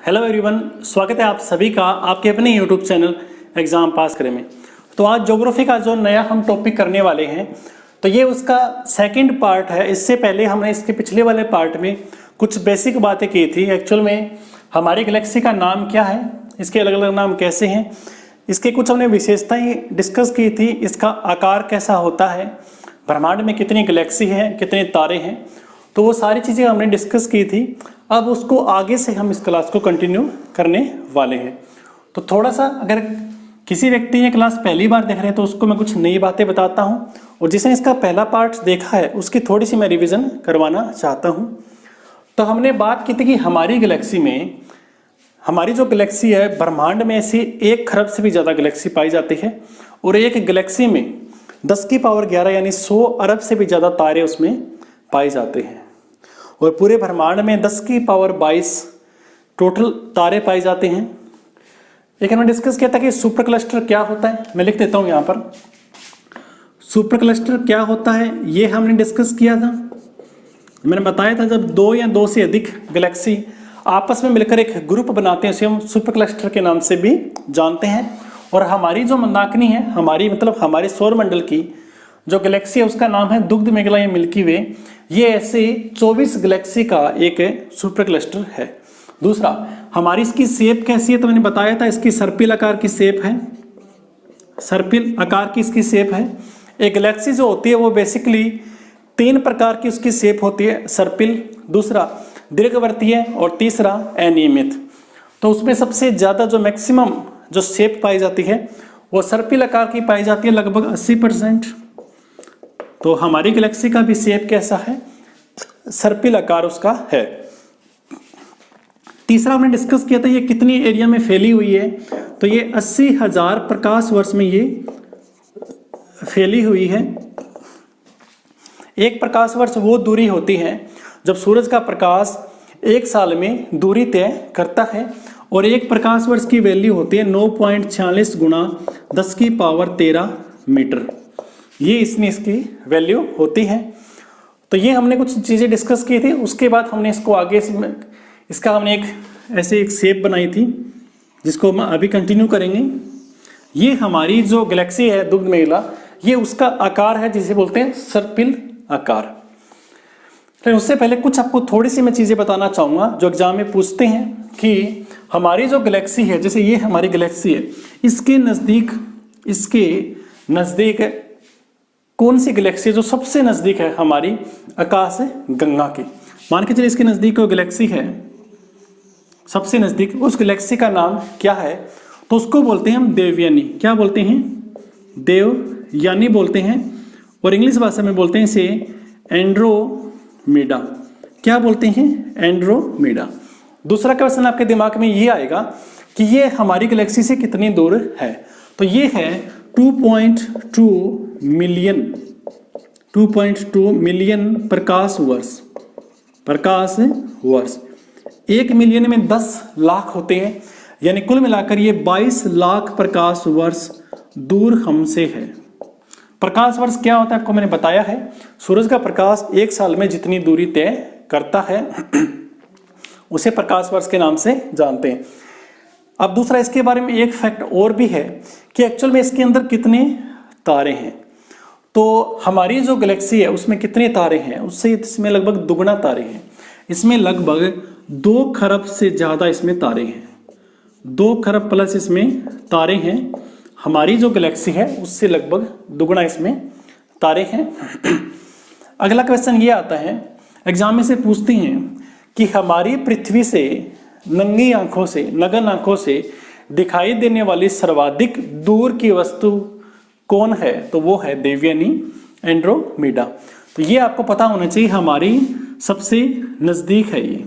Hello everyone, स्वागत है आप सभी का आपके अपने यूट्यूब चैनल एग्ज़ाम पास करें में। तो आज ज्योग्राफी का जो नया हम टॉपिक करने वाले हैं तो ये उसका सेकंड पार्ट है। इससे पहले हमने इसके पिछले वाले पार्ट में कुछ बेसिक बातें की थी। एक्चुअल में हमारी गैलेक्सी का नाम क्या है, इसके अलग अलग नाम कैसे हैं, इसके कुछ हमने विशेषताएँ डिस्कस की थी। इसका आकार कैसा होता है, ब्रह्मांड में कितनी गैलेक्सी है, कितने तारे हैं, तो वो सारी चीज़ें हमने डिस्कस की थी। अब उसको आगे से हम इस क्लास को कंटिन्यू करने वाले हैं। तो थोड़ा सा अगर किसी व्यक्ति ने क्लास पहली बार देख रहे हैं तो उसको मैं कुछ नई बातें बताता हूँ, और जिसने इसका पहला पार्ट देखा है उसकी थोड़ी सी मैं रिवीजन करवाना चाहता हूँ। तो हमने बात की थी कि हमारी गैलेक्सी में, हमारी जो गैलेक्सी है ब्रह्मांड में ऐसी 1 खरब से भी ज़्यादा गैलेक्सी पाई जाती है, और एक गैलेक्सी में 10 की पावर 11 यानी 100 अरब से भी ज़्यादा तारे उसमें पाए जाते हैं, और पूरे ब्रह्मांड में 10 की पावर 22 टोटल तारे पाए जाते हैं। एक हमने डिस्कस किया था कि सुपर क्लस्टर क्या होता है, मैं लिख देता हूँ यहाँ पर। सुपर क्लस्टर क्या होता है ये हमने डिस्कस किया था। मैंने बताया था जब 2 या 2 से अधिक गैलेक्सी आपस में मिलकर एक ग्रुप बनाते हैं उसे हम सुपर क्लस्टर के नाम से भी जानते हैं। और हमारी जो मंदाकिनी है, हमारी मतलब हमारे सौरमंडल की जो गैलेक्सी है उसका नाम है दुग्ध मेगला या मिल्की वे। ये ऐसे 24 गैलेक्सी का एक सुपर क्लस्टर है। दूसरा, हमारी इसकी शेप कैसी है तो मैंने बताया था, इसकी सर्पिल आकार की शेप है, सर्पिल आकार की इसकी शेप है। एक गैलेक्सी जो होती है वो बेसिकली 3 प्रकार की उसकी शेप होती है, सर्पिल, दूसरा दीर्घवृत्तीय और तीसरा अनियमित। तो उसमें सबसे ज़्यादा जो मैक्सिमम जो शेप पाई जाती है वो सर्पिल आकार की पाई जाती है, लगभग 80%। तो हमारी गैलेक्सी का भी शेप कैसा है, सर्पिल आकार उसका है। तीसरा हमने डिस्कस किया था ये कितनी एरिया में फैली हुई है, तो ये 80,000 प्रकाश वर्ष में ये फैली हुई है। एक प्रकाश वर्ष वो दूरी होती है जब सूरज का प्रकाश 1 साल में दूरी तय करता है, और एक प्रकाश वर्ष की वैल्यू होती है 9.46 गुणा 10 की पावर 13 मीटर। ये इसमें इसकी वैल्यू होती है। तो ये हमने कुछ चीज़ें डिस्कस की थी। उसके बाद हमने इसको आगे इसका हमने एक शेप बनाई थी जिसको हम अभी कंटिन्यू करेंगे। ये हमारी जो गैलेक्सी है दुग्ध मेगला, ये उसका आकार है जिसे बोलते हैं सर्पिल आकार। तो उससे पहले कुछ आपको थोड़ी सी मैं चीज़ें बताना चाहूँगा जो एग्जाम में पूछते हैं कि हमारी जो गैलेक्सी है, जैसे ये हमारी गैलेक्सी है, इसके नज़दीक कौन सी गैलेक्सी है जो सबसे नज़दीक है हमारी आकाश गंगा की। मान के चलिए इसके नज़दीक कोई गैलेक्सी है, सबसे नज़दीक, उस गैलेक्सी का नाम क्या है, तो उसको बोलते हैं हम देवयानी। क्या बोलते हैं? देवयानी बोलते हैं, और इंग्लिश भाषा में बोलते हैं इसे एंड्रोमेडा। क्या बोलते हैं? एंड्रोमेडा। दूसरा क्वेश्चन आपके दिमाग में ये आएगा कि ये हमारी गैलेक्सी से कितनी दूर है, तो ये है 2.2 मिलियन प्रकाश वर्ष। 1 मिलियन में 10 लाख होते हैं, यानी कुल मिलाकर ये 22 लाख प्रकाश वर्ष दूर हमसे है। प्रकाश वर्ष क्या होता है आपको मैंने बताया है, सूरज का प्रकाश 1 साल में जितनी दूरी तय करता है उसे प्रकाश वर्ष के नाम से जानते हैं। अब दूसरा, इसके बारे में एक फैक्ट और भी है कि एक्चुअल में इसके अंदर कितने तारे हैं। तो हमारी जो गैलेक्सी है उसमें कितने तारे हैं, उससे इसमें लगभग दुगना तारे हैं। इसमें लगभग 2 खरब से ज़्यादा इसमें तारे हैं, 2 खरब प्लस इसमें तारे हैं। हमारी जो गैलेक्सी है उससे लगभग दुगना इसमें तारे हैं। अगला क्वेश्चन ये आता है, एग्जाम में से पूछते हैं कि हमारी पृथ्वी से नंगी आंखों से, नग्न आंखों से दिखाई देने वाली सर्वाधिक दूर की वस्तु कौन है, तो वो है देवयानी, एंड्रोमेडा। तो ये आपको पता होना चाहिए, हमारी सबसे नज़दीक है ये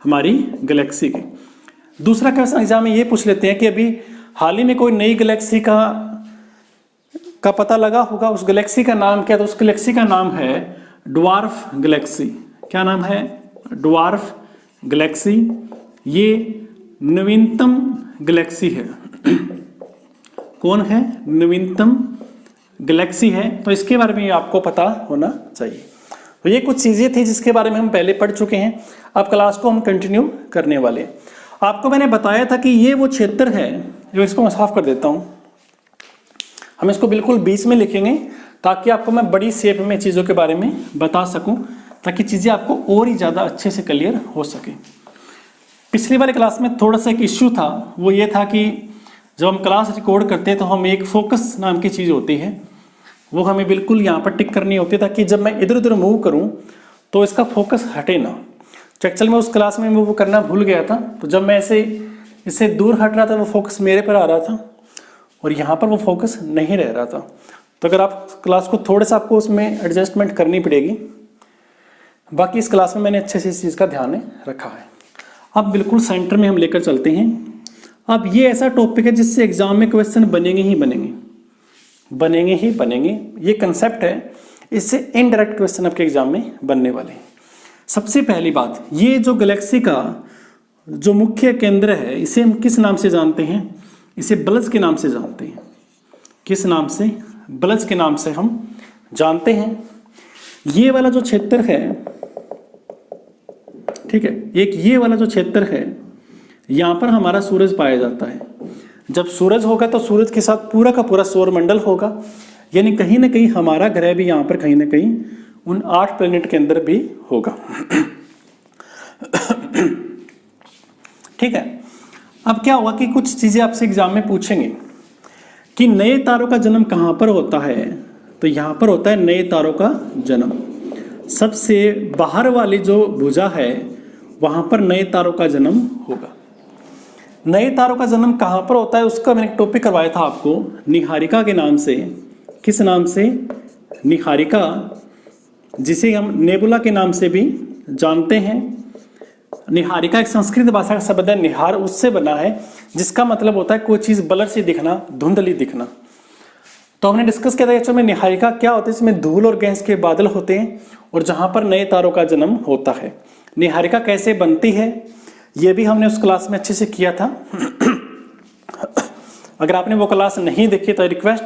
हमारी गैलेक्सी के। दूसरा क्वेश्चन एग्जाम में ये पूछ लेते हैं कि अभी हाल ही में कोई नई गैलेक्सी का पता लगा होगा, उस गैलेक्सी का नाम क्या है, तो उस गैलेक्सी का नाम है ड्वार्फ गैलेक्सी। क्या नाम है? Dwarf Galaxy. ये नवीनतम गैलेक्सी है। कौन है? नवीनतम गैलेक्सी है, तो इसके बारे में आपको पता होना चाहिए। तो ये कुछ चीज़ें थी जिसके बारे में हम पहले पढ़ चुके हैं। अब क्लास को हम कंटिन्यू करने वाले हैं। आपको मैंने बताया था कि ये वो क्षेत्र है, इसको मैं साफ कर देता हूँ, हम इसको बिल्कुल बीच में लिखेंगे ताकि आपको मैं बड़ी शेप में चीज़ों के बारे में बता सकूं, ताकि चीज़ें आपको और ही ज़्यादा अच्छे से क्लियर हो सके। पिछली वाले क्लास में थोड़ा सा एक इश्यू था, वो ये था कि जब हम क्लास रिकॉर्ड करते हैं तो हम एक फोकस नाम की चीज़ होती है, वो हमें बिल्कुल यहाँ पर टिक करनी होती है ताकि जब मैं इधर उधर मूव करूँ तो इसका फोकस हटे ना। तो एक्चुअल में उस क्लास में वो करना भूल गया था, तो जब मैं ऐसे इससे दूर हट रहा था वो फोकस मेरे पर आ रहा था और यहाँ पर वो फोकस नहीं रह रहा था। तो अगर आप क्लास को थोड़ा सा आपको उसमें एडजस्टमेंट करनी पड़ेगी, बाकी इस क्लास में मैंने अच्छे से इस चीज़ का ध्यान रखा है। अब बिल्कुल सेंटर में हम लेकर चलते हैं। अब ये ऐसा टॉपिक है जिससे एग्जाम में क्वेश्चन बनेंगे ही बनेंगे, बनेंगे ही बनेंगे, ये कंसेप्ट है, इससे इनडायरेक्ट क्वेश्चन आपके एग्जाम में बनने वाले हैं। सबसे पहली बात, ये जो गैलेक्सी का जो मुख्य केंद्र है इसे हम किस नाम से जानते हैं? इसे बल्ज के नाम से जानते हैं। किस नाम से? बल्ज के नाम से हम जानते हैं। ये वाला जो क्षेत्र है, ठीक है, एक ये वाला जो क्षेत्र है, यहाँ पर हमारा सूरज पाया जाता है। जब सूरज होगा तो सूरज के साथ पूरा का पूरा सौरमंडल होगा, यानी कहीं ना कहीं हमारा ग्रह भी यहाँ पर कहीं ना कहीं उन 8 प्लैनेट के अंदर भी होगा। ठीक है। अब क्या हुआ कि कुछ चीज़ें आपसे एग्जाम में पूछेंगे कि नए तारों का जन्म कहाँ पर होता है, तो यहाँ पर होता है नए तारों का जन्म। सबसे बाहर वाली जो भुजा है वहाँ पर नए तारों का जन्म होगा। नए तारों का जन्म कहाँ पर होता है उसका मैंने एक टॉपिक करवाया था आपको, निहारिका के नाम से। किस नाम से? निहारिका, जिसे हम नेबुला के नाम से भी जानते हैं। निहारिका एक संस्कृत भाषा का शब्द है, निहार उससे बना है जिसका मतलब होता है कोई चीज़ ब्लर से दिखना, धुंधली दिखना। तो हमने डिस्कस किया था एक्चुअल में निहारिका क्या होता है, इसमें धूल और गैस के बादल होते हैं और जहाँ पर नए तारों का जन्म होता है। निहारिका कैसे बनती है ये भी हमने उस क्लास में अच्छे से किया था। अगर आपने वो क्लास नहीं देखी तो रिक्वेस्ट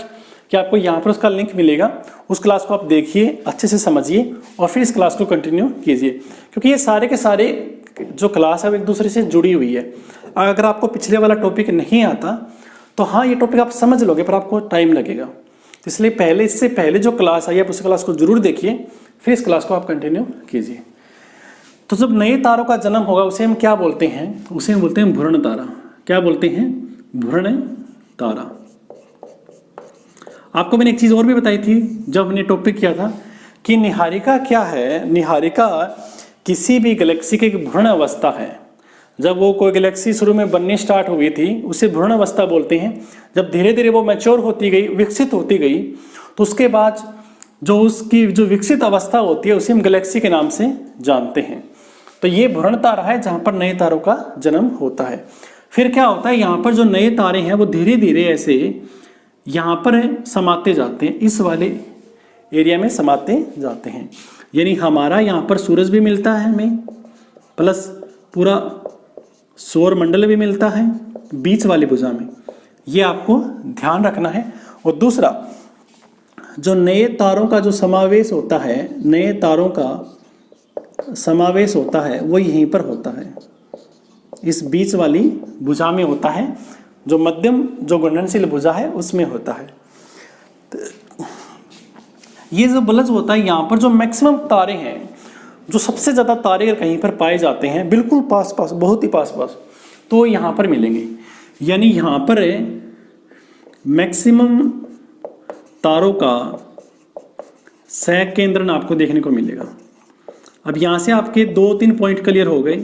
कि आपको यहाँ पर उसका लिंक मिलेगा, उस क्लास को आप देखिए, अच्छे से समझिए और फिर इस क्लास को कंटिन्यू कीजिए, क्योंकि ये सारे के सारे जो क्लास है वो एक दूसरे से जुड़ी हुई है। अगर आपको पिछले वाला टॉपिक नहीं आता तो हाँ ये टॉपिक आप समझ लोगे पर आपको टाइम लगेगा, इसलिए पहले इससे पहले जो क्लास आई आप उस क्लास को जरूर देखिए, फिर इस क्लास को आप कंटिन्यू कीजिए। तो जब नए तारों का जन्म होगा उसे हम क्या बोलते हैं? उसे हम बोलते हैं भ्रूण तारा। क्या बोलते हैं? भ्रूण तारा। आपको मैंने एक चीज़ और भी बताई थी जब हमने टॉपिक किया था कि निहारिका क्या है। निहारिका किसी भी गैलेक्सी की भ्रूण अवस्था है। जब वो कोई गैलेक्सी शुरू में बननी स्टार्ट हुई थी उसे भ्रूण अवस्था बोलते हैं। जब धीरे धीरे वो मैच्योर होती गई, विकसित होती गई, तो उसके बाद जो उसकी जो विकसित अवस्था होती है उसे हम गैलेक्सी के नाम से जानते हैं। तो ये भ्रूण तारा है जहाँ पर नए तारों का जन्म होता है। फिर क्या होता है, यहाँ पर जो नए तारे हैं वो धीरे धीरे ऐसे यहाँ पर समाते जाते हैं, इस वाले एरिया में समाते जाते हैं। यानी हमारा यहाँ पर सूरज भी मिलता है हमें, प्लस पूरा सौर मंडल भी मिलता है बीच वाली भुजा में, ये आपको ध्यान रखना है। और दूसरा, जो नए तारों का जो समावेश होता है, नए तारों का समावेश होता है वो यहीं पर होता है, इस बीच वाली भुजा में होता है, जो मध्यम जो घूर्णनशील भुजा है उसमें होता है। ये जो बल्ज होता है यहाँ पर जो मैक्सिमम तारे हैं, जो सबसे ज़्यादा तारे अगर कहीं पर पाए जाते हैं बिल्कुल पास पास, बहुत ही पास पास, तो यहाँ पर मिलेंगे। यानी यहाँ पर मैक्सिमम तारों का सहकेंद्रण आपको देखने को मिलेगा। अब यहाँ से आपके 2-3 पॉइंट क्लियर हो गए।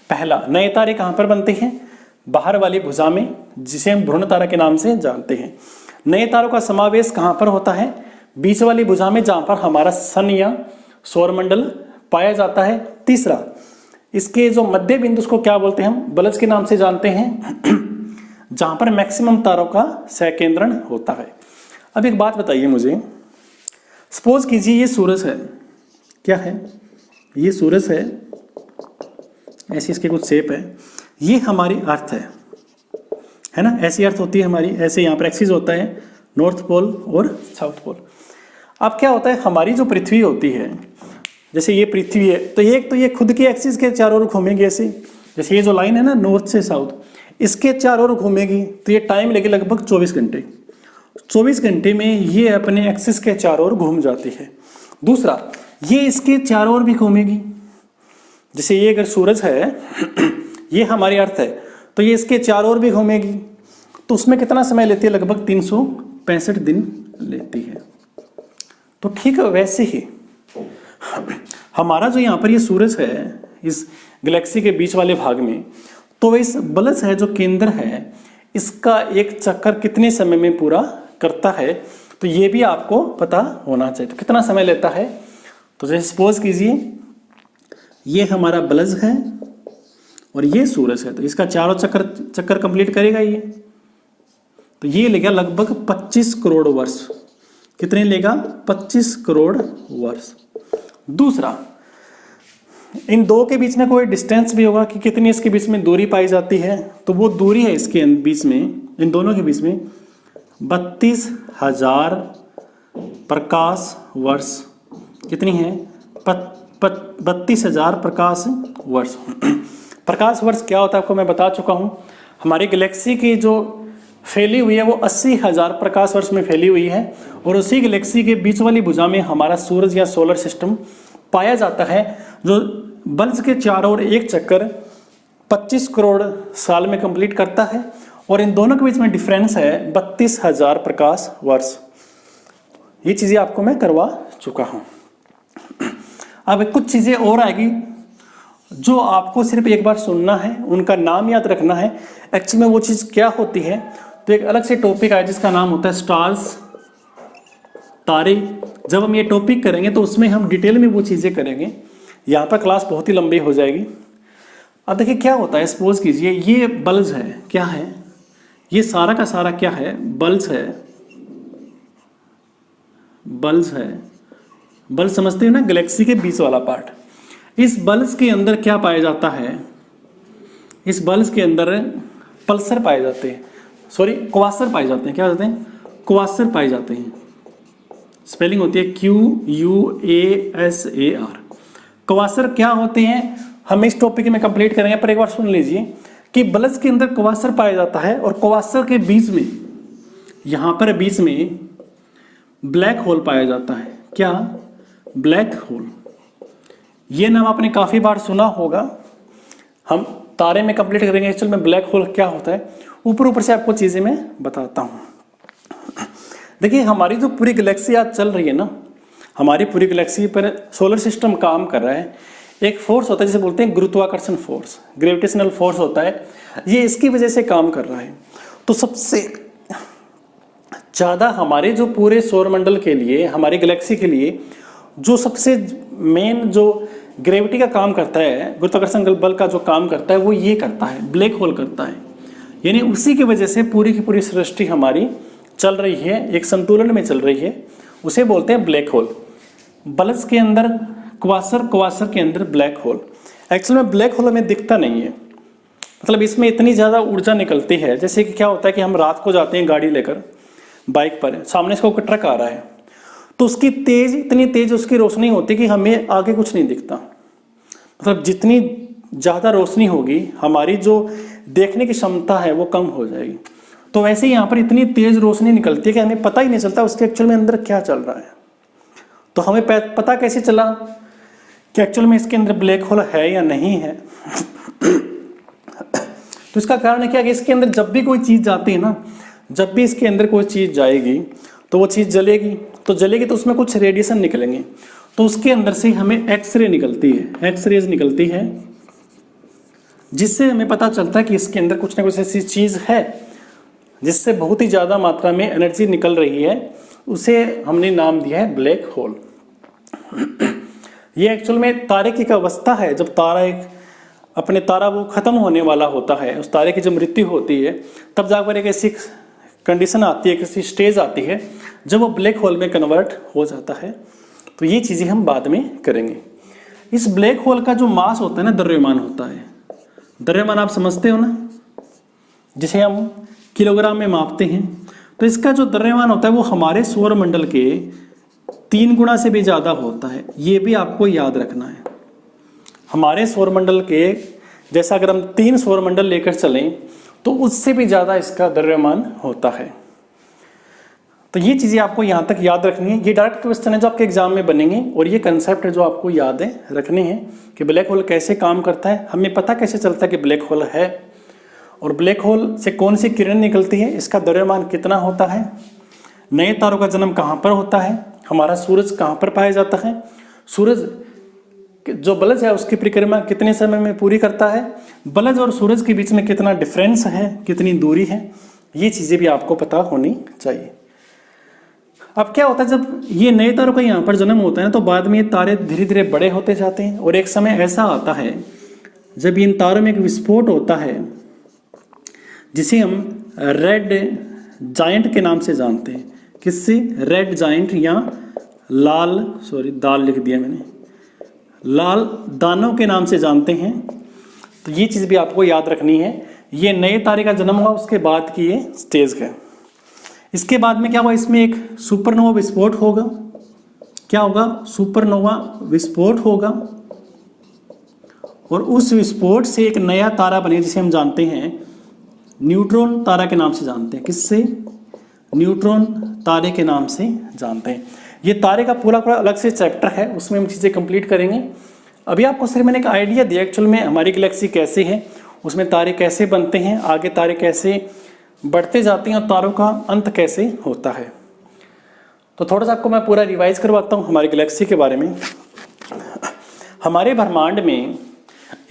पहला, नए तारे कहाँ पर बनते हैं? बाहर वाली भुजा में, जिसे हम भ्रूण तारा के नाम से जानते हैं। नए तारों का समावेश कहाँ पर होता है? बीच वाली भुजा में, जहाँ पर हमारा सन या सौरमंडल पाया जाता है। तीसरा, इसके जो मध्य बिंदु उसको क्या बोलते हैं? हम बल्ज के नाम से जानते हैं, जहाँ पर मैक्सिमम तारों का सहकेंद्रण होता है। अब एक बात बताइए मुझे, सपोज कीजिए ये सूरज है, क्या है? ये सूरज है, ऐसी इसकी कुछ शेप है, ये हमारी अर्थ है ना, ऐसी अर्थ होती है हमारी, ऐसे यहाँ पर एक्सिस होता है, नॉर्थ पोल और साउथ पोल। अब क्या होता है, हमारी जो पृथ्वी होती है जैसे ये पृथ्वी है तो ये खुद के एक्सिस के चारों ओर घूमेगी ऐसे, जैसे ये जो लाइन है ना नॉर्थ से साउथ, इसके चारों ओर घूमेगी तो ये टाइम लेगी लगभग 24 घंटे। 24 घंटे में ये अपने एक्सिस के चारों ओर घूम जाती है। दूसरा, ये इसके चारों ओर भी घूमेगी, जैसे ये अगर सूरज है ये हमारी अर्थ है तो ये इसके चारों ओर भी घूमेगी, तो उसमें कितना समय लेती है? लगभग 365 दिन लेती है। तो ठीक वैसे ही हमारा जो यहाँ पर ये सूरज है इस गैलेक्सी के बीच वाले भाग में, तो इस बल्ब है जो केंद्र है इसका एक चक्कर कितने समय में पूरा करता है, तो ये भी आपको पता होना चाहिए। तो कितना समय लेता है? तो जैसे सपोज कीजिए ये हमारा बल्ब है और ये सूरज है, तो इसका चारों चक्कर कंप्लीट करेगा ये, तो ये लेगा लगभग 25 करोड़ वर्ष। कितने लेगा? 25 करोड़ वर्ष। दूसरा, इन दो के बीच में कोई डिस्टेंस भी होगा कि कितनी इसके बीच में दूरी पाई जाती है, तो वो दूरी है इसके बीच में, इन दोनों के बीच में 32,000 प्रकाश वर्ष। कितनी है? 32,000 प्रकाश वर्ष। प्रकाश वर्ष क्या होता है आपको मैं बता चुका हूँ। हमारी गैलेक्सी की जो फैली हुई है वो 80,000 प्रकाश वर्ष में फैली हुई है, और उसी गैलेक्सी के बीच वाली भुजा में हमारा सूरज या सोलर सिस्टम पाया जाता है, जो बल्ब के चारों ओर एक चक्कर 25 करोड़ साल में कंप्लीट करता है, और इन दोनों के बीच में डिफरेंस है 32,000 प्रकाश वर्ष। ये चीज़ें आपको मैं करवा चुका हूँ। अब कुछ चीज़ें और आएगी जो आपको सिर्फ एक बार सुनना है, उनका नाम याद रखना है। एक्चुअली में वो चीज़ क्या होती है, तो एक अलग से टॉपिक है जिसका नाम होता है स्टार्स, तारे। जब हम ये टॉपिक करेंगे तो उसमें हम डिटेल में वो चीज़ें करेंगे। यहाँ पर क्लास बहुत ही लंबी हो जाएगी। अब देखिए क्या होता है, सपोज कीजिए ये बल्ब है, क्या है ये? सारा का सारा क्या है? बल्ब है। बल्ब है, बल्ब समझते हो ना, गैलेक्सी के बीच वाला पार्ट। इस बल्ब के अंदर क्या पाया जाता है? इस बल्ब के अंदर पल्सर पाए जाते हैं, सॉरी क्वासर पाए जाते हैं। क्या जाते हैं? क्वासर पाए जाते हैं। स्पेलिंग होती है QUASAR। क्वासर क्या होते हैं हम इस टॉपिक में कंप्लीट करेंगे, पर एक बार सुन लीजिए कि बल्ब के अंदर क्वासर पाया जाता है, और क्वासर के बीच में, यहाँ पर बीच में ब्लैक होल पाया जाता है। क्या? Black hole. ये नाम आपने काफ़ी बार सुना होगा। हम तारे में कंप्लीट करेंगे एक्चुअल में ब्लैक होल क्या होता है, ऊपर से आपको चीज़ें मैं बताता हूँ। देखिए हमारी जो पूरी गैलेक्सी आज चल रही है ना, हमारी पूरी गैलेक्सी पर सोलर सिस्टम काम कर रहा है। एक फोर्स होता है जिसे बोलते हैं गुरुत्वाकर्षण फोर्स, ग्रेविटेशनल फोर्स होता है, ये इसकी वजह से काम कर रहा है। तो सबसे ज़्यादा हमारे जो पूरे सौरमंडल के लिए, हमारी गैलेक्सी के लिए जो सबसे मेन जो ग्रेविटी का काम करता है, गुरुत्वाकर्षण बल का जो काम करता है, वो ये करता है, ब्लैक होल करता है। यानी उसी की वजह से पूरी की पूरी सृष्टि हमारी चल रही है, एक संतुलन में चल रही है, उसे बोलते हैं ब्लैक होल। बल्ब के अंदर क्वासर, क्वासर के अंदर ब्लैक होल। एक्चुअल में ब्लैक होल हमें दिखता नहीं है, मतलब इसमें इतनी ज़्यादा ऊर्जा निकलती है। जैसे कि क्या होता है कि हम रात को जाते हैं गाड़ी लेकर, बाइक पर, सामने से कोई ट्रक आ रहा है, तो उसकी इतनी तेज उसकी रोशनी होती कि हमें आगे कुछ नहीं दिखता। मतलब जितनी ज़्यादा रोशनी होगी, हमारी जो देखने की क्षमता है वो कम हो जाएगी। तो वैसे ही यहाँ पर इतनी तेज रोशनी निकलती है कि हमें पता ही नहीं चलता उसके एक्चुअल में अंदर क्या चल रहा है। तो हमें पता कैसे चला कि एक्चुअल में इसके अंदर ब्लैक होल है या नहीं है? तो इसका कारण है क्या कि इसके अंदर जब भी कोई चीज़ जाती है ना, जब भी इसके अंदर कोई चीज़ जाएगी तो वो चीज़ जलेगी, तो उसमें कुछ रेडिएशन निकलेंगे, तो उसके अंदर से हमें एक्सरे निकलती है, एक्सरेज निकलती है, जिससे हमें पता चलता है कि इसके अंदर कुछ ना कुछ ऐसी चीज़ है जिससे बहुत ही ज़्यादा मात्रा में एनर्जी निकल रही है। उसे हमने नाम दिया है ब्लैक होल। ये एक्चुअल में तारे की एक अवस्था है, जब तारा वो ख़त्म होने वाला होता है, उस तारे की जब मृत्यु होती है, तब जाकर एक ऐसी कंडीशन आती है, किसी स्टेज आती है जब वो ब्लैक होल में कन्वर्ट हो जाता है। तो ये चीज़ें हम बाद में करेंगे। इस ब्लैक होल का जो मास होता है ना, द्रव्यमान होता है। द्रव्यमान आप समझते हो ना, जिसे हम किलोग्राम में मापते हैं। तो इसका जो द्रव्यमान होता है वो हमारे सौरमंडल के 3 गुना से भी ज़्यादा होता है, ये भी आपको याद रखना है। हमारे सौरमंडल के जैसा अगर हम 3 सौरमंडल लेकर चलें तो उससे भी ज़्यादा इसका द्रव्यमान होता है। तो ये चीज़ें आपको यहाँ तक याद रखनी है। ये डायरेक्ट क्वेश्चन है जो आपके एग्जाम में बनेंगे और ये कंसेप्ट है जो आपको याद रखने हैं कि ब्लैक होल कैसे काम करता है, हमें पता कैसे चलता है कि ब्लैक होल है, और ब्लैक होल से कौन सी किरण निकलती है, इसका द्रव्यमान कितना होता है, नए तारों का जन्म कहाँ पर होता है, हमारा सूरज कहाँ पर पाया जाता है, सूरज जो बलज है उसकी परिक्रमा कितने समय में पूरी करता है, बलज और सूरज के बीच में कितना डिफरेंस है, कितनी दूरी है, ये चीज़ें भी आपको पता होनी चाहिए। अब क्या होता है जब ये नए तारों का यहाँ पर जन्म होता है तो बाद में ये तारे धीरे धीरे बड़े होते जाते हैं और एक समय ऐसा आता है जब इन तारों में एक विस्फोट होता है जिसे हम रेड जायंट के नाम से जानते हैं। किससे? रेड जायंट या दाल लिख दिया मैंने, लाल दानों के नाम से जानते हैं। तो ये चीज़ भी आपको याद रखनी है। ये नए तारे का जन्म हुआ उसके बाद की ये स्टेज है। इसके बाद में क्या हुआ, इसमें एक सुपरनोवा विस्फोट होगा। क्या होगा? सुपरनोवा विस्फोट होगा और उस विस्फोट से एक नया तारा बने जिसे हम जानते हैं न्यूट्रॉन तारा के नाम से जानते हैं। किससे? न्यूट्रॉन तारे के नाम से जानते हैं। ये तारे का पूरा अलग से चैप्टर है, उसमें हम चीज़ें कंप्लीट करेंगे। अभी आपको सिर्फ मैंने एक आइडिया दिया एक्चुअल में हमारी गैलेक्सी कैसे है, उसमें तारे कैसे बनते हैं, आगे तारे कैसे बढ़ते जाते हैं और तारों का अंत कैसे होता है। तो थोड़ा सा आपको मैं पूरा रिवाइज करवाता हूँ हमारी गैलेक्सी के बारे में। हमारे ब्रह्मांड में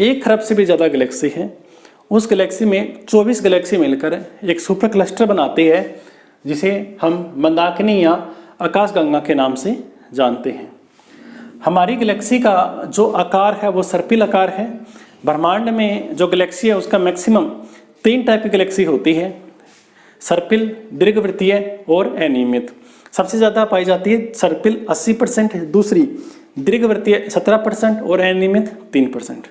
1 खरब से भी ज़्यादा गैलेक्सी है। उस गैलेक्सी में 24 गैलेक्सी मिलकर एक सुपर क्लस्टर बनाती है जिसे हम मंदाकिनी या आकाशगंगा के नाम से जानते हैं। हमारी गैलेक्सी का जो आकार है वो सर्पिल आकार है। ब्रह्मांड में जो गैलेक्सी है उसका मैक्सिमम 3 टाइप की गैलेक्सी होती है, सर्पिल, दीर्घवृत्तीय और अनियमित। सबसे ज़्यादा पाई जाती है सर्पिल 80%, दूसरी दीर्घवृत्तीय 17% और अनियमित 3%।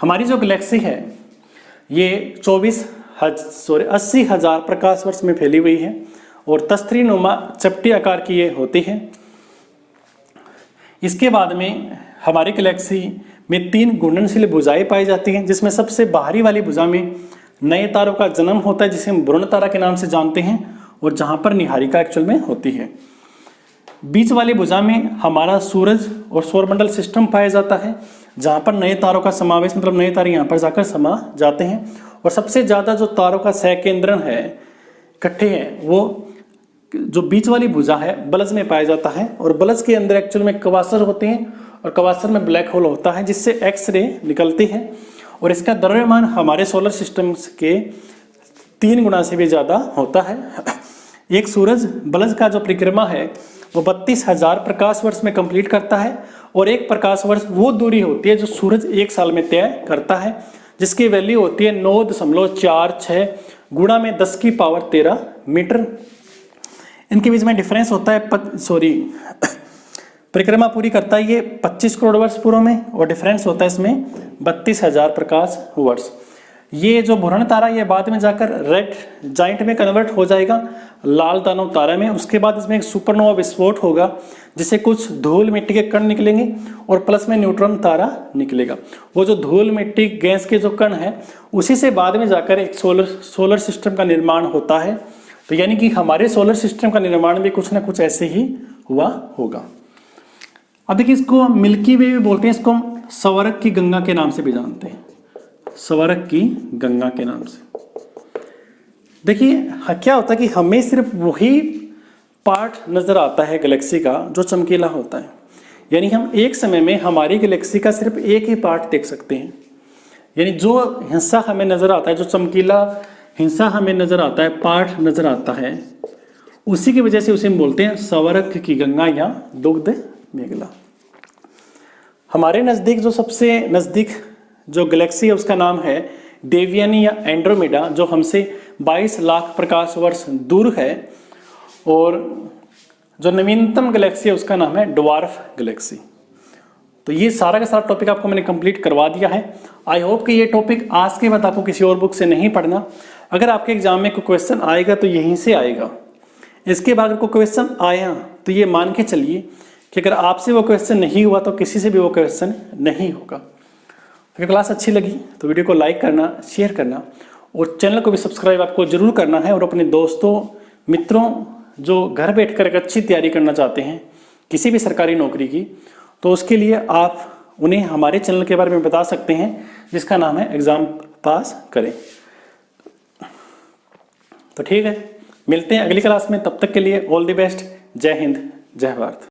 हमारी जो गैलेक्सी है ये 80,000 प्रकाश वर्ष में फैली हुई है और तस्त्रीनुमा चपटी आकार की ये होती है। इसके बाद में हमारी गैलेक्सी में 3 घूर्णनशील भुजाएं पाई जाती हैं, जिसमें सबसे बाहरी वाली भुजा में नए तारों का जन्म होता है जिसे हम वरुण तारा के नाम से जानते हैं और जहां पर निहारिका एक्चुअल में होती है। बीच वाली भुजा में हमारा सूरज और सौरमंडल सिस्टम पाया जाता है जहां पर नए तारों का समावेश, मतलब नए तारे यहाँ पर जाकर समा जाते हैं। और सबसे ज़्यादा जो तारों का सहकेंद्रण है, इकट्ठे हैं, वो जो बीच वाली भुजा है बलज में पाया जाता है और बलज के अंदर एक्चुअल में कवासर होते हैं और कवासर में ब्लैक होल होता है जिससे एक्स रे निकलती है और इसका द्रव्यमान हमारे सोलर सिस्टम के 3 गुना से भी ज़्यादा होता है। एक सूरज बलज का जो परिक्रमा है वो 32,000 प्रकाश वर्ष में कंप्लीट करता है और एक प्रकाश वर्ष वो दूरी होती है जो सूरज 1 साल में तय करता है, जिसकी वैल्यू होती है 9.46 गुणा में 10⁻13 मीटर। इनके बीच में डिफरेंस होता है परिक्रमा पूरी करता है ये 25 करोड़ वर्ष पूर्व में और डिफरेंस होता है इसमें 32,000 प्रकाश वर्ष। ये जो वरुण तारा ये बाद में जाकर रेड जाइंट में कन्वर्ट हो जाएगा, लाल दानव तारा में। उसके बाद इसमें एक सुपरनोवा विस्फोट होगा जिससे कुछ धूल मिट्टी के कण निकलेंगे और प्लस में न्यूट्रॉन तारा निकलेगा। वो जो धूल मिट्टी गैस के जो कण है उसी से बाद में जाकर एक सोलर सिस्टम का निर्माण होता है। तो यानी कि हमारे सोलर सिस्टम का निर्माण भी कुछ ना कुछ ऐसे ही हुआ होगा। अब देखिए, इसको मिल्की वे भी बोलते हैं, इसको हम स्वर्ग की गंगा के नाम से भी जानते हैं, स्वर्ग की गंगा के नाम से। देखिए क्या होता है कि हमें सिर्फ वही पार्ट नजर आता है गैलेक्सी का जो चमकीला होता है, यानी हम एक समय में हमारी गैलेक्सी का सिर्फ एक ही पार्ट देख सकते हैं। यानी जो हिस्सा हमें नजर आता है, जो चमकीला हिस्सा हमें नजर आता है, पार्ट नजर आता है, उसी की वजह से उसे हम बोलते हैं स्वर्ग की गंगा या दुग्ध मेघला। हमारे नज़दीक जो सबसे नज़दीक जो गैलेक्सी है उसका नाम है डेवियन या एंड्रोमेडा, जो हमसे 22 लाख प्रकाश वर्ष दूर है। और जो नवीनतम गैलेक्सी है उसका नाम है ड्वार्फ गैलेक्सी। तो ये सारा का सारा टॉपिक आपको मैंने कंप्लीट करवा दिया है। आई होप कि ये टॉपिक आज के बाद आपको किसी और बुक से नहीं पढ़ना। अगर आपके एग्जाम में कोई क्वेश्चन आएगा तो यहीं से आएगा। इसके बाद अगर कोई क्वेश्चन आया तो ये मान के चलिए कि अगर आपसे वो क्वेश्चन नहीं हुआ तो किसी से भी वो क्वेश्चन नहीं होगा। अगर क्लास अच्छी लगी तो वीडियो को लाइक करना, शेयर करना और चैनल को भी सब्सक्राइब आपको ज़रूर करना है। और अपने दोस्तों मित्रों जो घर बैठकर एक अच्छी तैयारी करना चाहते हैं किसी भी सरकारी नौकरी की, तो उसके लिए आप उन्हें हमारे चैनल के बारे में बता सकते हैं जिसका नाम है एग्ज़ाम पास करें। तो ठीक है, मिलते हैं अगली क्लास में, तब तक के लिए ऑल द बेस्ट। जय हिंद, जय भारत।